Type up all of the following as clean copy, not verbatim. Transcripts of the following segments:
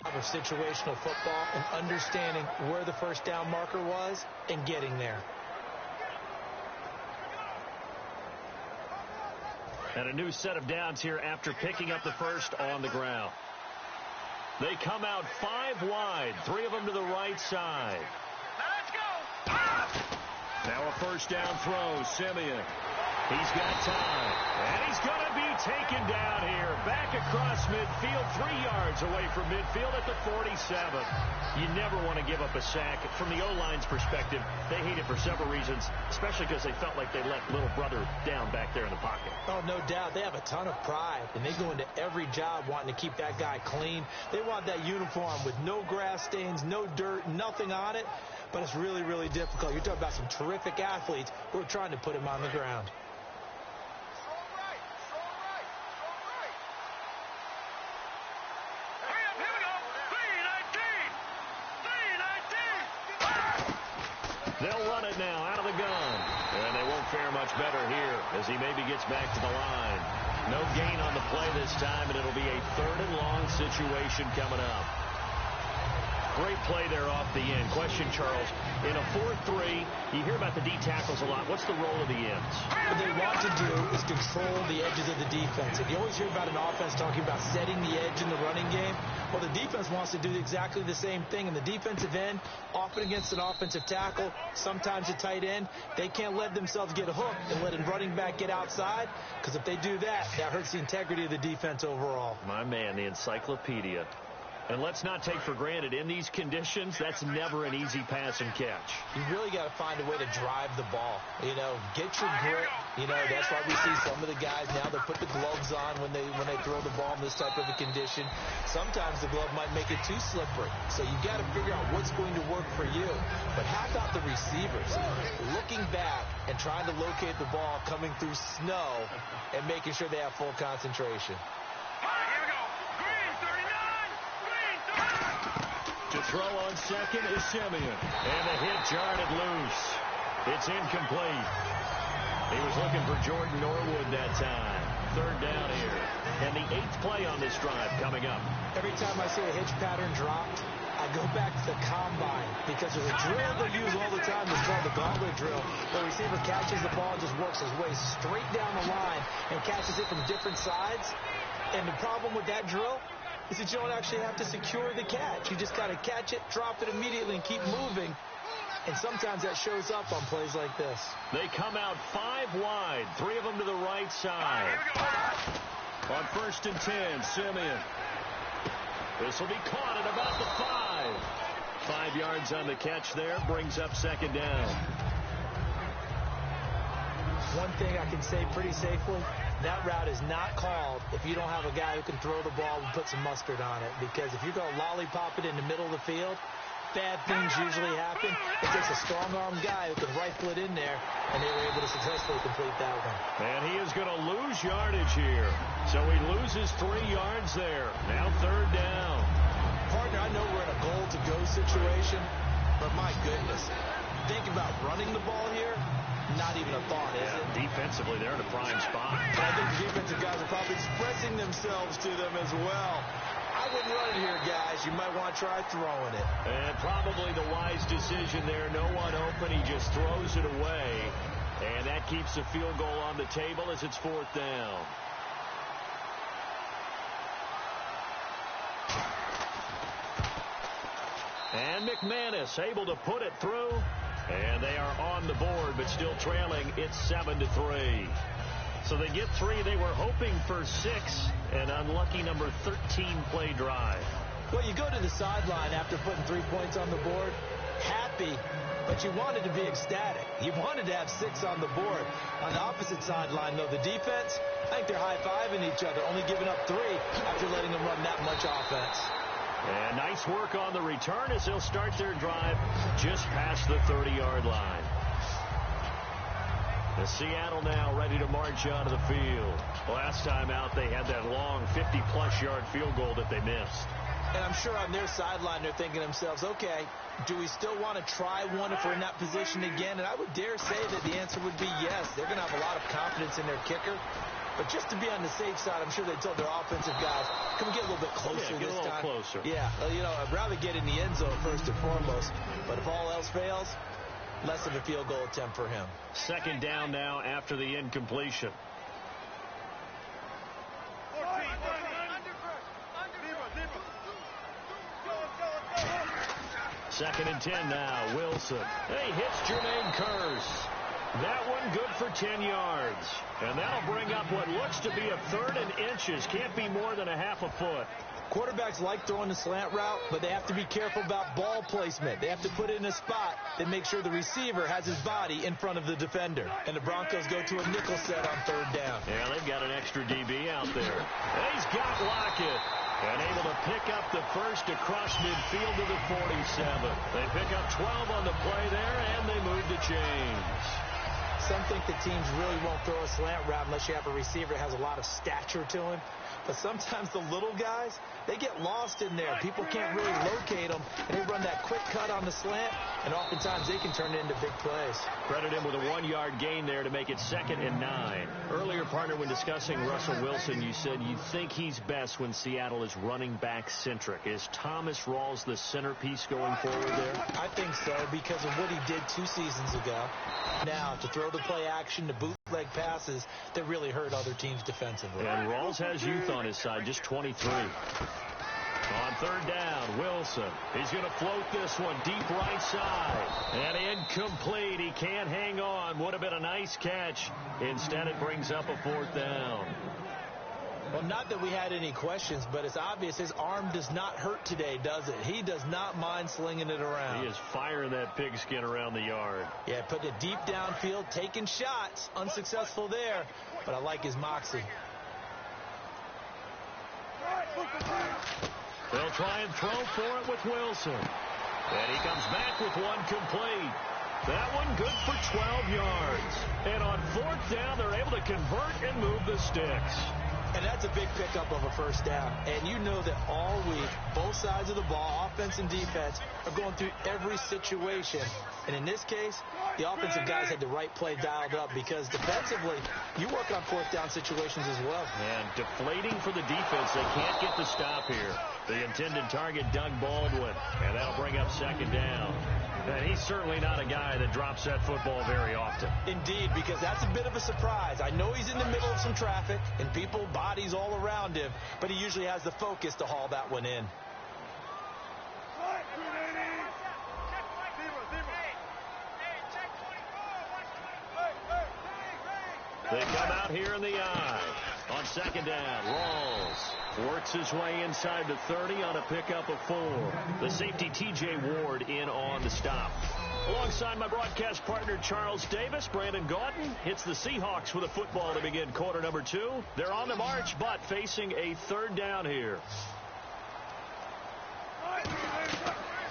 Of situational football and understanding where the first down marker was and getting there. And a new set of downs here after picking up the first on the ground. They come out 5 wide, 3 of them to the right side. Let's go. Now a first down throw, Simeon. He's got time, and he's going to be taken down here. Back across midfield, 3 yards away from midfield at the 47. You never want to give up a sack. From the O-line's perspective, they hate it for several reasons, especially because they felt like they let little brother down back there in the pocket. Oh, no doubt. They have a ton of pride, and they go into every job wanting to keep that guy clean. They want that uniform with no grass stains, no dirt, nothing on it, but it's really, really difficult. You're talking about some terrific athletes who are trying to put him on the ground. They'll run it now out of the gun. And they won't fare much better here as he maybe gets back to the line. No gain on the play this time, and it'll be a 3rd and long situation coming up. Great play there off the end. Question, Charles, in a 4-3, you hear about the D tackles a lot. What's the role of the ends? What they want to do is control the edges of the defense. If you always hear about an offense talking about setting the edge in the running game, well, the defense wants to do exactly the same thing. In the defensive end, often against an offensive tackle, sometimes a tight end, they can't let themselves get hooked and let a running back get outside, because if they do that, that hurts the integrity of the defense overall. My man, the encyclopedia. And let's not take for granted, in these conditions, that's never an easy pass and catch. You really got to find a way to drive the ball. You know, get your grip. You know, that's why we see some of the guys now, they put the gloves on when they throw the ball in this type of a condition. Sometimes the glove might make it too slippery. So you got to figure out what's going to work for you. But how about the receivers looking back and trying to locate the ball coming through snow and making sure they have full concentration? To throw on second is Simeon. And the hit jarred it loose. It's incomplete. He was looking for Jordan Norwood that time. 3rd down here. And the 8th play on this drive coming up. Every time I see a hitch pattern dropped, I go back to the combine, because there's a drill they use all the time. It's called the gauntlet drill. The receiver catches the ball and just works his way straight down the line and catches it from different sides. And the problem with that drill is that you don't actually have to secure the catch. You just got to catch it, drop it immediately, and keep moving. And sometimes that shows up on plays like this. They come out 5 wide, 3 of them to the right side. On 1st and 10, Simeon. This will be caught at about the 5. 5 yards on the catch there, brings up 2nd down. One thing I can say pretty safely, that route is not called if you don't have a guy who can throw the ball and put some mustard on it. Because if you're going to lollipop it in the middle of the field, bad things usually happen. It takes a strong-arm guy who can rifle it in there, and they were able to successfully complete that one. And he is going to lose yardage here. So he loses 3 yards there. Now 3rd down. Partner, I know we're in a goal-to-go situation, but my goodness, think about running the ball here. Not even a thought, is it? Defensively, they're in a prime spot. And I think the defensive guys are probably expressing themselves to them as well. I wouldn't run it here, guys. You might want to try throwing it. And probably the wise decision there. No one open. He just throws it away. And that keeps the field goal on the table as it's 4th down. And McManus able to put it through. And they are on the board, but still trailing. It's 7-3. So they get 3. They were hoping for 6. An unlucky number 13 play drive. Well, you go to the sideline after putting 3 points on the board, happy, but you wanted to be ecstatic. You wanted to have 6 on the board. On the opposite sideline, though, the defense, I think they're high-fiving each other, only giving up 3 after letting them run that much offense. And nice work on the return as they'll start their drive just past the 30-yard line. The Seattle now ready to march onto the field. Last time out, they had that long 50-plus yard field goal that they missed. And I'm sure on their sideline, they're thinking to themselves, okay, do we still want to try one if we're in that position again? And I would dare say that the answer would be yes. They're going to have a lot of confidence in their kicker. But just to be on the safe side, I'm sure they told their offensive guys, can we get a little bit closer get this a little time? closer. Yeah, well, you know, I'd rather get in the end zone first and foremost. But if all else fails, less of a field goal attempt for him. Second down now after the incompletion. Second and 10 now. Wilson. He hits Jermaine Kearse. That one good for 10 yards. And that'll bring up what looks to be a 3rd and inches. Can't be more than a half a foot. Quarterbacks like throwing the slant route, but they have to be careful about ball placement. They have to put it in a spot that makes sure the receiver has his body in front of the defender. And the Broncos go to a nickel set on 3rd down. Yeah, they've got an extra DB out there. He's got Lockett. And able to pick up the first across midfield to the 47. They pick up 12 on the play there, and they move the chains. Some think that teams really won't throw a slant route unless you have a receiver that has a lot of stature to him. But sometimes the little guys, they get lost in there. People can't really locate them, and they run that quick cut on the slant, and oftentimes they can turn it into big plays. Credit him with a 1-yard gain there to make it 2nd and 9. Earlier, partner, when discussing Russell Wilson, you said you think he's best when Seattle is running back centric. Is Thomas Rawls the centerpiece going forward there? I think so because of what he did 2 seasons ago. Now, to throw the play action, to bootleg passes that really hurt other teams defensively. And Rawls has youth on his side, just 23. On 3rd down, Wilson. He's going to float this one deep right side. And incomplete. He can't hang on. Would have been a nice catch. Instead, it brings up a 4th down. Well, not that we had any questions, but it's obvious his arm does not hurt today, does it? He does not mind slinging it around. He is firing that pigskin around the yard. Yeah, putting it deep downfield, taking shots. Unsuccessful there, but I like his moxie. They'll try and throw for it with Wilson. And he comes back with one complete. That one good for 12 yards. And on 4th down, they're able to convert and move the sticks. And that's a big pickup of a 1st down. And you know that all week, both sides of the ball, offense and defense, are going through every situation. And in this case, the offensive guys had the right play dialed up because defensively, you work on 4th down situations as well. And deflating for the defense. They can't get the stop here. The intended target, Doug Baldwin. And that'll bring up 2nd down. And he's certainly not a guy that drops that football very often. Indeed, because that's a bit of a surprise. I know he's in the middle of some traffic and people, bodies all around him, but he usually has the focus to haul that one in. They come out here in the eye. On 2nd down, Rawls works his way inside the 30 on a pickup of 4. The safety T.J. Ward in on the stop. Alongside my broadcast partner Charles Davis, Brandon Gaudin hits the Seahawks with a football to begin quarter number 2. They're on the march, but facing a 3rd down here.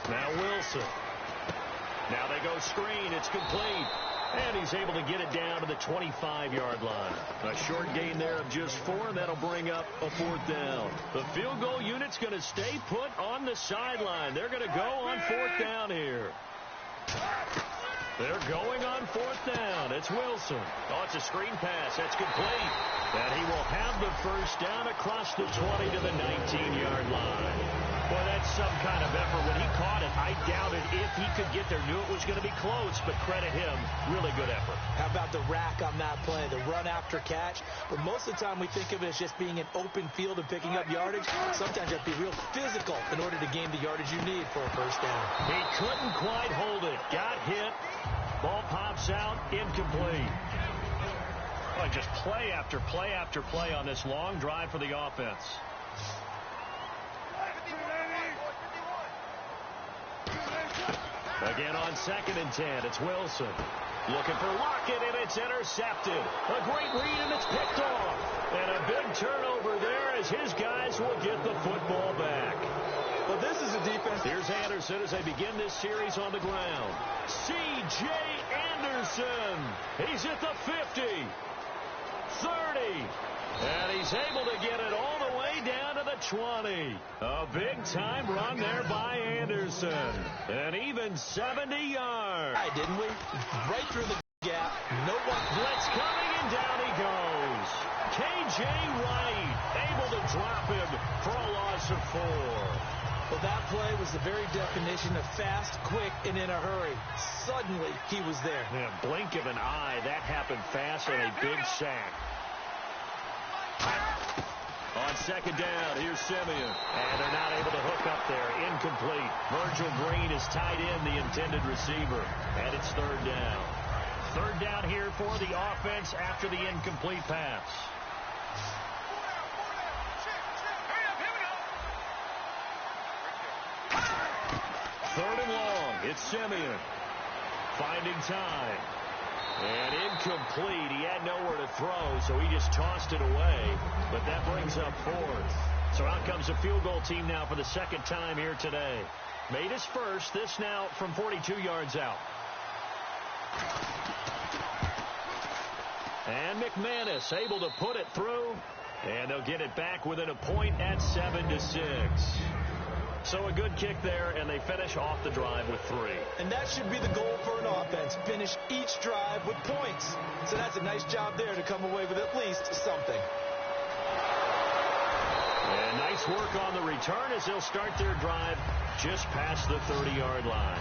Now Wilson. Now they go screen. It's complete. And he's able to get it down to the 25-yard line. A short gain there of just 4, and that'll bring up a 4th down. The field goal unit's going to stay put on the sideline. They're going to go on 4th down here. They're going on 4th down. It's Wilson. Oh, it's a screen pass. That's complete. And he will have the 1st down across the 20 to the 19-yard line. Boy, that's some kind of effort. When he caught it, I doubted if he could get there. Knew it was going to be close, but credit him. Really good effort. How about the rack on that play, the run after catch? But most of the time we think of it as just being an open field and picking up yardage. Sometimes you have to be real physical in order to gain the yardage you need for a 1st down. He couldn't quite hold it. Got hit. Ball pops out. Incomplete. Boy, just play after play after play on this long drive for the offense. Again on 2nd and 10, it's Wilson. Looking for Lockett, and it's intercepted. A great read, and it's picked off. And a big turnover there as his guys will get the football back. Well, this is a defense. Here's Anderson as they begin this series on the ground. C.J. Anderson. He's at the 50. 30. And he's able to get it all the way down to the 20. A big-time run there by Anderson. And even 70 yards. Didn't we? Right through the gap. No one. Blitz coming And down he goes. K.J. Wright able to drop him for a loss of 4. Well, that play was the very definition of fast, quick, and in a hurry. Suddenly, he was there. Yeah, blink of an eye. That happened fast and a big sack. On second down, here's Simeon. And they're not able to hook up there. Incomplete. Virgil Green is tied in, the intended receiver. And it's third down. Third down here for the offense after the incomplete pass. Third and long. It's Simeon. Finding time. And incomplete. He had nowhere to throw, so he just tossed it away. But that brings up fourth. So out comes a field goal team now for the second time here today. Made his first. This now from 42 yards out. And McManus able to put it through. And they'll get it back within a point at 7-6. So a good kick there, and they finish off the drive with 3. And that should be the goal for an offense. Finish each drive with points. So that's a nice job there to come away with at least something. And nice work on the return as they'll start their drive just past the 30-yard line.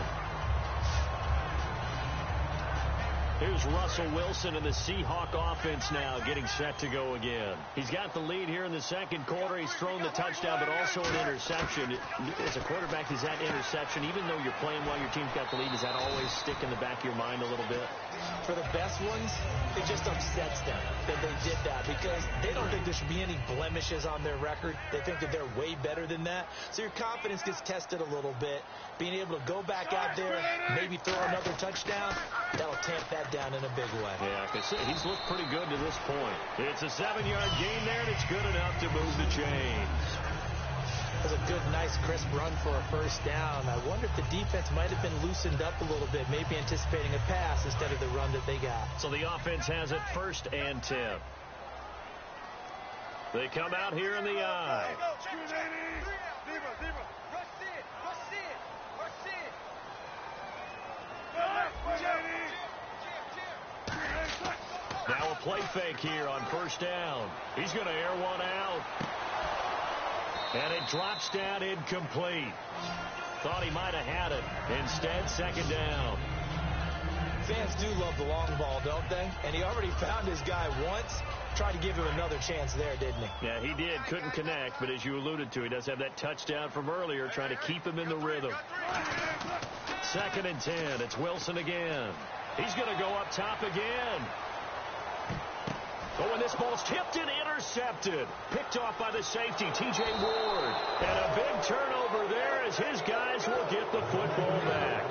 Here's Russell Wilson and the Seahawk offense now getting set to go again. He's got the lead here in the second quarter. He's thrown the touchdown, but also an interception. As a quarterback, is that interception, even though you're playing while your team's got the lead, does that always stick in the back of your mind a little bit? For the best ones, it just upsets them that they did that because they don't think there should be any blemishes on their record. They think that they're way better than that. So your confidence gets tested a little bit. Being able to go back out there, maybe throw another touchdown, that'll tamp that down in a big way. Yeah, he's looked pretty good to this point. It's a 7-yard gain there, and it's good enough to move the chains. It was a good, nice, crisp run for a first down. I wonder if the defense might have been loosened up a little bit, maybe anticipating a pass instead of the run that they got. So the offense has it 1st and 10. They come out here in the eye. Now a play fake here on first down. He's going to air one out. And it drops down incomplete. Thought he might have had it. Instead, second down. Fans do love the long ball, don't they? And he already found his guy once. Tried to give him another chance there, didn't he? Yeah, he did. Couldn't connect, but as you alluded to, he does have that touchdown from earlier, trying to keep him in the rhythm. 2nd and 10. It's Wilson again. He's going to go up top again. Oh, and this ball's tipped and intercepted. Picked off by the safety, T.J. Ward. And a big turnover there as his guys will get the football back.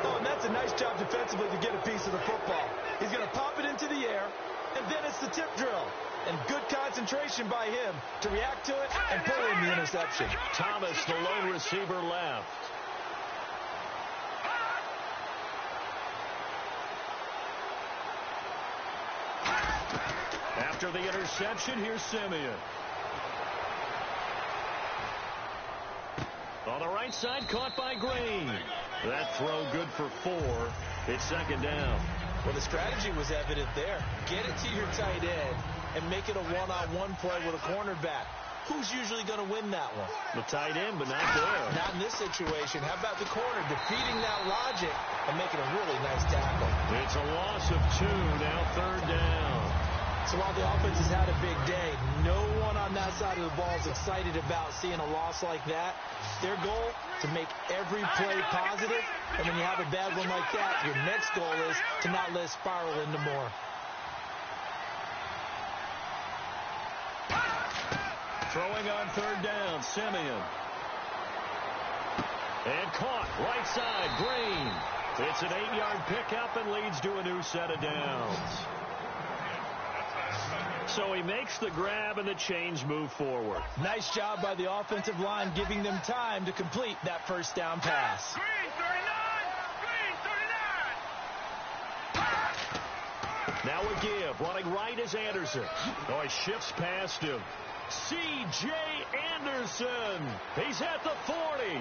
Oh, and that's a nice job defensively to get a piece of the football. He's going to pop it into the air, and then it's the tip drill. And good concentration by him to react to it and pull in the interception. Thomas, the lone receiver, left. After the interception, here's Simeon. On the right side, caught by Green. That throw good for 4. It's second down. Well, the strategy was evident there. Get it to your tight end and make it a one-on-one play with a cornerback. Who's usually going to win that one? The tight end, but not there. Not in this situation. How about the corner defeating that logic and making a really nice tackle? It's a loss of 2, now third down. So while the offense has had a big day, no one on that side of the ball is excited about seeing a loss like that. Their goal, to make every play positive, and when you have a bad one like that, your next goal is to not let it spiral into more. Throwing on third down, Simeon. And caught, right side, Green. It's an 8-yard pickup and leads to a new set of downs. So he makes the grab and the chains move forward. Nice job by the offensive line giving them time to complete that first down pass. Now a give. Running right is Anderson. Oh, he shifts past him. C.J. Anderson. He's at the 40.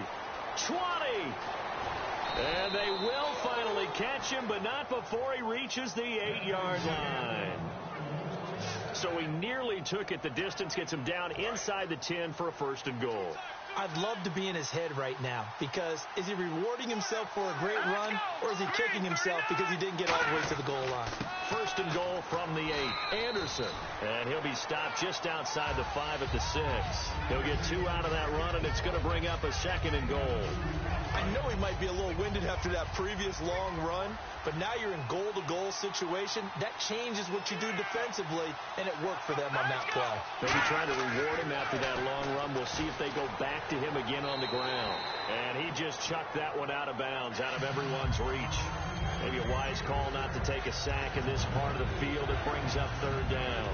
20. And they will finally catch him, but not before he reaches the 8-yard line. So he nearly took it the distance, gets him down inside the 10 for a 1st and goal. I'd love to be in his head right now, because is he rewarding himself for a great run, or is he kicking himself because he didn't get all the way to the goal line? 1st and goal from the 8. Anderson. And he'll be stopped just outside the 5 at the 6. He'll get 2 out of that run, and it's going to bring up a 2nd and goal. I know he might be a little winded after that previous long run, but now you're in goal-to-goal situation. That changes what you do defensively, and it worked for them on that play. Maybe trying to reward him after that long run. We'll see if they go back to him again on the ground. And he just chucked that one out of bounds, out of everyone's reach. Maybe a wise call not to take a sack in this part of the field. It brings up 3rd down.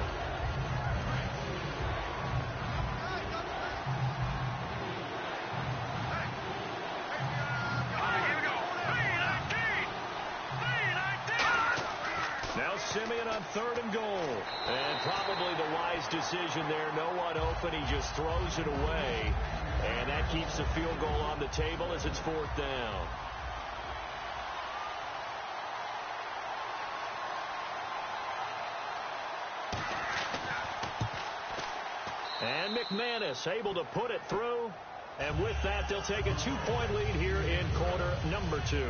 Now Simeon on 3rd and goal. And probably the wise decision there. No one open. He just throws it away. And that keeps the field goal on the table as it's 4th down. And McManus able to put it through. And with that, they'll take a 2-point lead here in quarter number 2.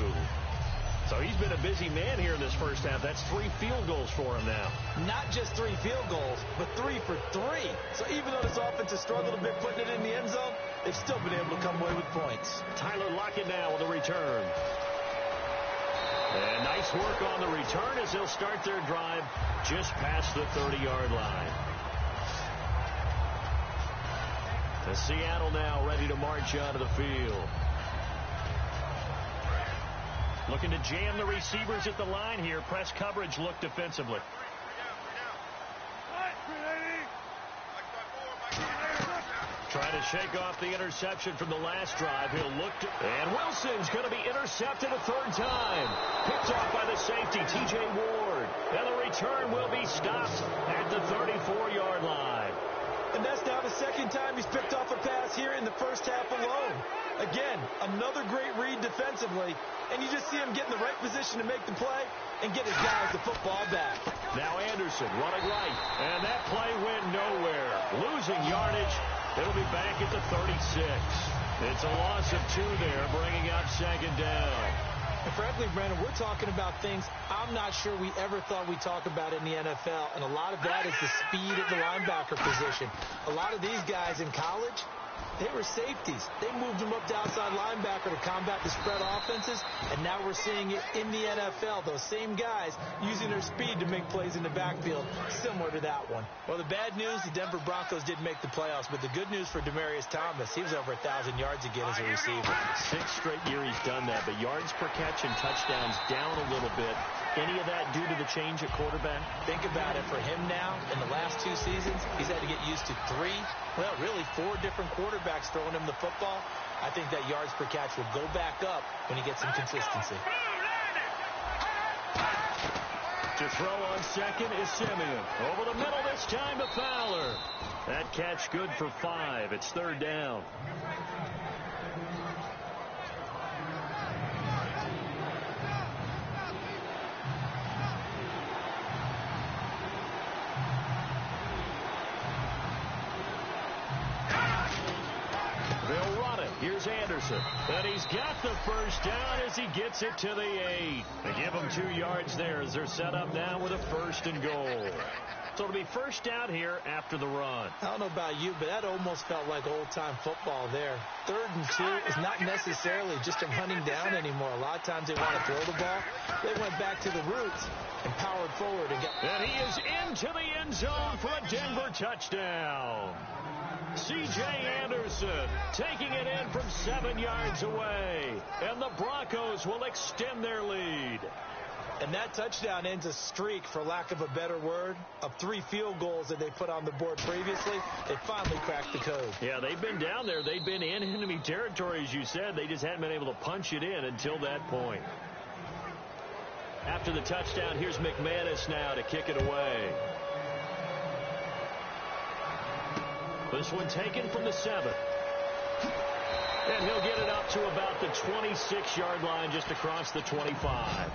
So he's been a busy man here in this first half. That's 3 field goals for him now. Not just 3 field goals, but 3 for 3. So even though this offense has struggled a bit putting it in the end zone, they've still been able to come away with points. Tyler Lockett now with a return. And nice work on the return as they'll start their drive just past the 30-yard line. The Seattle now ready to march onto the field. Looking to jam the receivers at the line here. Press coverage look defensively. Trying to shake off the interception from the last drive. He'll look to, and Wilson's going to be intercepted a 3rd time. Picked off by the safety, T.J. Ward. And the return will be stopped at the 34-yard line. And that's now the 2nd time he's picked off a pass here in the first half alone. Again, another great read defensively, and you just see him get in the right position to make the play and get his guys the football back. Now Anderson running right, and that play went nowhere. Losing yardage. It'll be back at the 36. It's a loss of 2 there, bringing up 2nd down. And frankly, Brandon, we're talking about things I'm not sure we ever thought we'd talk about in the NFL, and a lot of that is the speed at the linebacker position. A lot of these guys in college, they were safeties. They moved them up to outside linebacker to combat the spread offenses, and now we're seeing it in the NFL. Those same guys using their speed to make plays in the backfield, similar to that one. Well, the bad news, the Denver Broncos didn't make the playoffs, but the good news for Demaryius Thomas, he was over 1,000 yards again as a receiver. 6th straight year he's done that, but yards per catch and touchdowns down a little bit. Any of that due to the change at quarterback? Think about it. For him now, in the last 2 seasons, he's had to get used to 4 different quarterbacks throwing him the football. I think that yards per catch will go back up when he gets some consistency. To throw on 2nd is Simeon. Over the middle this time to Fowler. That catch good for 5. It's 3rd down. They'll run it. Here's Anderson. And he's got the 1st down as he gets it to the 8. They give him 2 yards there as they're set up now with a 1st and goal. So it'll be 1st down here after the run. I don't know about you, but that almost felt like old-time football there. 3rd and 2 is not necessarily just a running down anymore. A lot of times they want to throw the ball. They went back to the roots and powered forward. And he is into the end zone for a Denver touchdown. C.J. Anderson taking it in from 7 yards away. And the Broncos will extend their lead. And that touchdown ends a streak, for lack of a better word, of 3 field goals that they put on the board previously. They finally cracked the code. Yeah, they've been down there. They've been in enemy territory, as you said. They just hadn't been able to punch it in until that point. After the touchdown, here's McManus now to kick it away. This one taken from the 7. And he'll get it up to about the 26-yard line, just across the 25.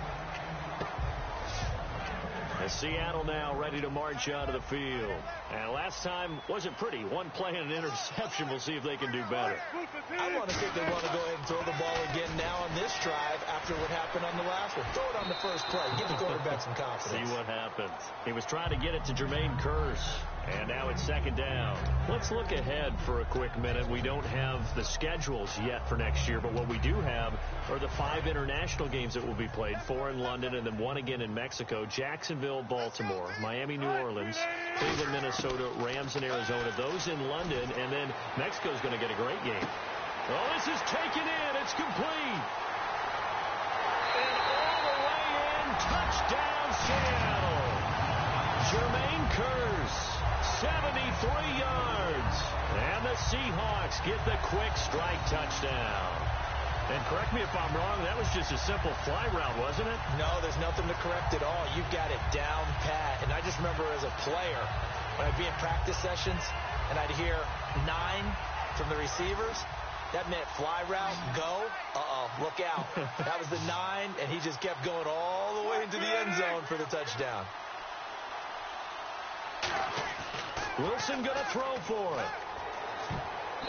And Seattle now ready to march out of the field. And last time wasn't pretty. One play and an interception. We'll see if they can do better. I want to think they want to go ahead and throw the ball again now on this drive after what happened on the last one. Throw it on the first play. Give the quarterback some confidence. See what happens. He was trying to get it to Jermaine Kearse. And now it's second down. Let's look ahead for a quick minute. We don't have the schedules yet for next year, but what we do have are the 5 international games that will be played, 4 in London and then 1 again in Mexico, Jacksonville, Baltimore, Miami, New Orleans, Cleveland, Minnesota, Rams, and Arizona. Those in London, and then Mexico's going to get a great game. Well, this is taken in. It's complete. And all the way in, touchdown, Seattle. Jermaine Kearse. 73 yards. And the Seahawks get the quick strike touchdown. And correct me if I'm wrong, that was just a simple fly route, wasn't it? No, there's nothing to correct at all. You've got it down pat. And I just remember as a player, when I'd be in practice sessions, and I'd hear 9 from the receivers, that meant fly route, go, look out. That was the 9, and he just kept going all the way into the end zone for the touchdown. Wilson going to throw for it.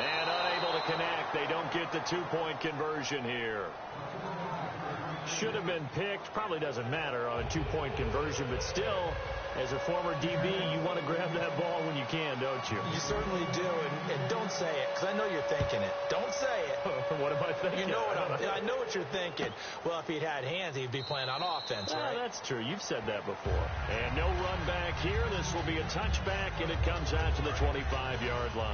And unable to connect. They don't get the 2-point conversion here. Should have been picked. Probably doesn't matter on a 2-point conversion, but still, as a former DB, you want to grab that ball when you can, don't you? You certainly do, and don't say it, because I know you're thinking it. Don't say it. What am I thinking? You know I know what you're thinking. Well, if he'd had hands, he'd be playing on offense, right? That's true. You've said that before. And no run back here. This will be a touchback, and it comes out to the 25-yard line.